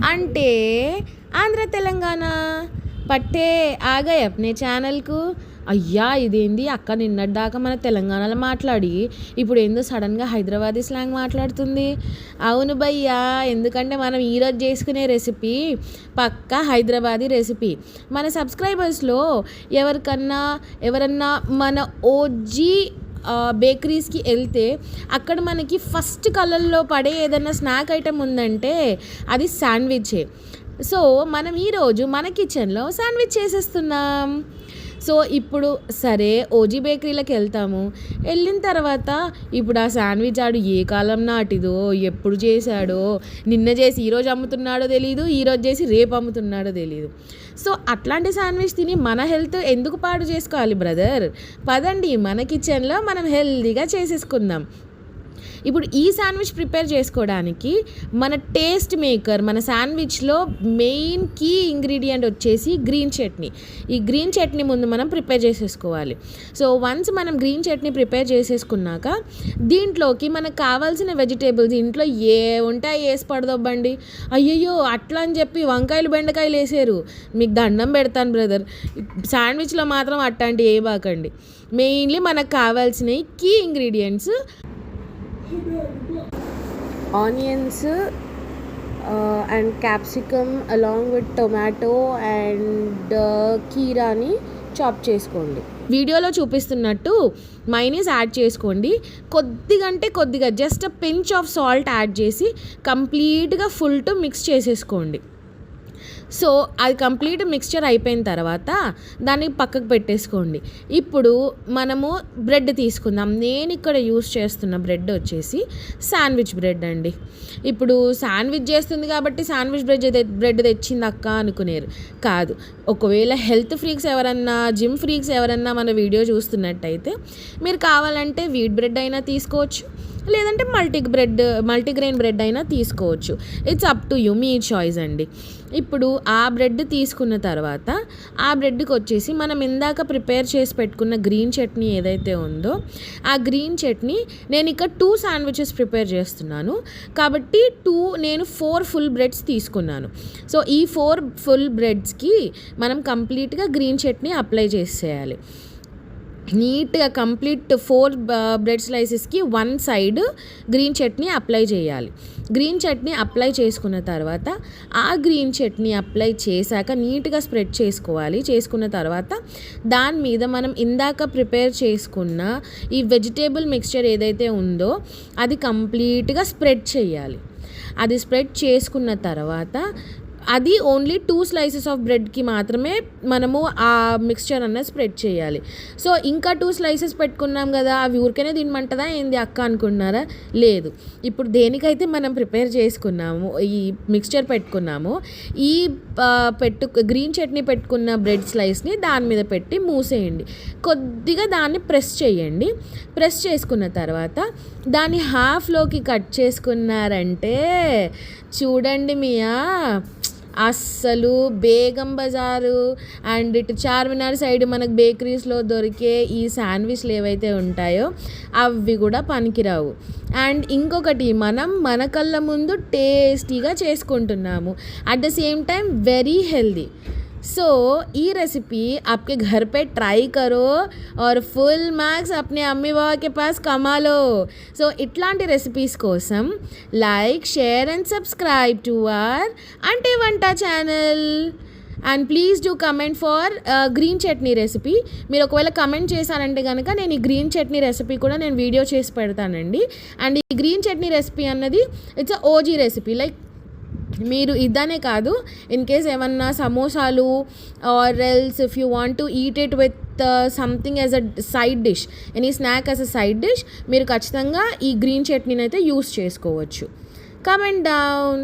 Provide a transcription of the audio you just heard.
అంటే ఆంధ్ర తెలంగాణ పట్టే ఆగాయి अपने ఛానల్కు. అయ్యా ఇదేంది అక్క నిన్నటిదాకా మన తెలంగాణలో మాట్లాడి ఇప్పుడు ఏందో సడన్గా హైదరాబాదీ స్లాంగ్ మాట్లాడుతుంది. అవును భయ్యా, ఎందుకంటే మనం ఈరోజు చేసుకునే రెసిపీ పక్కా హైదరాబాదీ రెసిపీ. మన సబ్స్క్రైబర్స్లో ఎవరన్నా మన ఓజీ బేకరీస్కి వెళ్తే అక్కడ మనకి ఫస్ట్ కలర్లో పడే ఏదైనా స్నాక్ ఐటెం ఉందంటే అది శాండ్విచే. సో మనం ఈరోజు మన కిచెన్లో శాండ్విచ్ చేసేస్తున్నాం. సో ఇప్పుడు సరే ఓజీ బేకరీలకు వెళ్తాము. వెళ్ళిన తర్వాత ఇప్పుడు ఆ శాండ్విచ్ ఆడు ఏ కాలం నాటిదో, ఎప్పుడు చేశాడో, నిన్న చేసి ఈరోజు అమ్ముతున్నాడో తెలీదు, ఈరోజు చేసి రేపు అమ్ముతున్నాడో తెలీదు. సో అట్లాంటి శాండ్విచ్ తిని మన హెల్త్ ఎందుకు పాడు చేసుకోవాలి బ్రదర్? పదండి మన కిచెన్లో మనం హెల్తీగా చేసేసుకుందాం. ఇప్పుడు ఈ శాండ్విచ్ ప్రిపేర్ చేసుకోవడానికి మన టేస్ట్ మేకర్, మన శాండ్విచ్లో మెయిన్ కీ ఇంగ్రీడియంట్ వచ్చేసి గ్రీన్ చట్నీ. ఈ గ్రీన్ చట్నీ ముందు మనం ప్రిపేర్ చేసేసుకోవాలి. సో వన్స్ మనం గ్రీన్ చట్నీ ప్రిపేర్ చేసేసుకున్నాక దీంట్లోకి మనకు కావాల్సిన వెజిటేబుల్స్ ఇంట్లో ఏ ఉంటాయి వేసి పడదొబ్బండి. అయ్యయ్యో అట్లా అని చెప్పి వంకాయలు బెండకాయలు వేసారు, మీకు దండం పెడతాను బ్రదర్. శాండ్విచ్లో మాత్రం అట్లాంటి ఏ బాకండి. మెయిన్లీ మనకు కావాల్సినవి key ingredients onions and capsicum along with tomato and కీరాని చాప్ చేసుకోండి. వీడియోలో చూపిస్తున్నట్టు మైనీస్ యాడ్ చేసుకోండి. కొద్దిగా just pinch of salt add చేసి కంప్లీట్గా ఫుల్ టు మిక్స్ చేసేసుకోండి. సో అది కంప్లీట్ మిక్స్చర్ అయిపోయిన తర్వాత దాన్ని పక్కకు పెట్టేసుకోండి. ఇప్పుడు మనము బ్రెడ్ తీసుకుందాం. నేను ఇక్కడ యూస్ చేస్తున్న బ్రెడ్ వచ్చేసి శాండ్విచ్ బ్రెడ్ అండి. ఇప్పుడు శాండ్విచ్ చేస్తుంది కాబట్టి శాండ్విచ్ బ్రెడ్ తెచ్చింది అక్క అనుకునేరు కాదు. ఒకవేళ హెల్త్ ఫ్రీక్స్ ఎవరన్నా, జిమ్ ఫ్రీక్స్ ఎవరన్నా మన వీడియో చూస్తున్నట్టయితే మీరు కావాలంటే వీట్ బ్రెడ్ అయినా తీసుకోవచ్చు, లేదంటే మల్టీగ్రెయిన్ బ్రెడ్ అయినా తీసుకోవచ్చు. It's up to you, me choice అండి. ఇప్పుడు ఆ బ్రెడ్ తీసుకున్న తర్వాత ఆ బ్రెడ్కి వచ్చేసి మనం ఇందాక ప్రిపేర్ చేసి పెట్టుకున్న గ్రీన్ చట్నీ ఏదైతే ఉందో ఆ గ్రీన్ చట్నీ, నేను ఇక్కడ 2 శాండ్విచెస్ ప్రిపేర్ చేస్తున్నాను కాబట్టి నేను 4 ఫుల్ బ్రెడ్స్ తీసుకున్నాను. సో ఈ 4 ఫుల్ బ్రెడ్స్కి మనం కంప్లీట్గా గ్రీన్ చట్నీ అప్లై చేసేయాలి. నీట్గా కంప్లీట్ 4 బ్రెడ్ స్లైసెస్కి 1 సైడ్ గ్రీన్ చట్నీ అప్లై చేయాలి. గ్రీన్ చట్నీ అప్లై చేసుకున్న తర్వాత ఆ గ్రీన్ చట్నీ అప్లై చేశాక నీట్గా స్ప్రెడ్ చేసుకోవాలి. చేసుకున్న తర్వాత దాని మీద మనం ఇందాక ప్రిపేర్ చేసుకున్న ఈ వెజిటేబుల్ మిక్స్చర్ ఏదైతే ఉందో అది కంప్లీట్గా స్ప్రెడ్ చేయాలి. అది స్ప్రెడ్ చేసుకున్న తర్వాత అది ఓన్లీ 2 స్లైసెస్ ఆఫ్ బ్రెడ్కి మాత్రమే మనము ఆ మిక్స్చర్ అన్నది స్ప్రెడ్ చేయాలి. సో ఇంకా 2 స్లైసెస్ పెట్టుకున్నాం కదా, అవి ఊరికనే తినమంటదా ఏంది అక్క అనుకున్నారా? లేదు. ఇప్పుడు దేనికైతే మనం ప్రిపేర్ చేసుకున్నాము, ఈ మిక్స్చర్ పెట్టుకున్నాము, ఈ గ్రీన్ చట్నీ పెట్టుకున్న బ్రెడ్ స్లైస్ని దాని మీద పెట్టి మూసేయండి. కొద్దిగా దాన్ని ప్రెస్ చేయండి. ప్రెస్ చేసుకున్న తర్వాత దాన్ని హాఫ్లోకి కట్ చేసుకున్నారంటే చూడండి మియా, అస్సలు బేగం బజారు అండ్ ఇటు చార్మినార్ సైడ్ మనకు బేకరీస్లో దొరికే ఈ శాండ్విచ్లు ఏవైతే ఉంటాయో అవి కూడా పనికిరావు. అండ్ ఇంకొకటి, మనం మన కళ్ళ ముందు టేస్టీగా చేసుకుంటున్నాము, at the same time very healthy. So ये रेसिपी आपके घर पे ट्राई करो और फुल मार्क्स अपने अम्मी बाबा के पास कमा लो. सो इట్లాంటి రెసిపీస్ కోసం like, share and subscribe to our అంటే వంట channel. And please do comment for green chutney recipe. మీరు ఒకవేళ కమెంట్ చేశారంటే కనుక నేను ఈ గ్రీన్ చట్నీ రెసిపీ కూడా నేను వీడియో చేసి పెడతానండి. అండ్ ఈ గ్రీన్ చట్నీ రెసిపీ అన్నది ఇట్స్ ఓజీ రెసిపీ. లైక్ మీరు ఇదనే కాదు, ఇన్ కేస్ ఏమన్నా సమోసాలు or else if you want to eat it with something as a side dish, any snack as a side dish, మీరు ఖచ్చితంగా ఈ గ్రీన్ చట్నీని అయితే యూస్ చేసుకోవచ్చు. Comment down.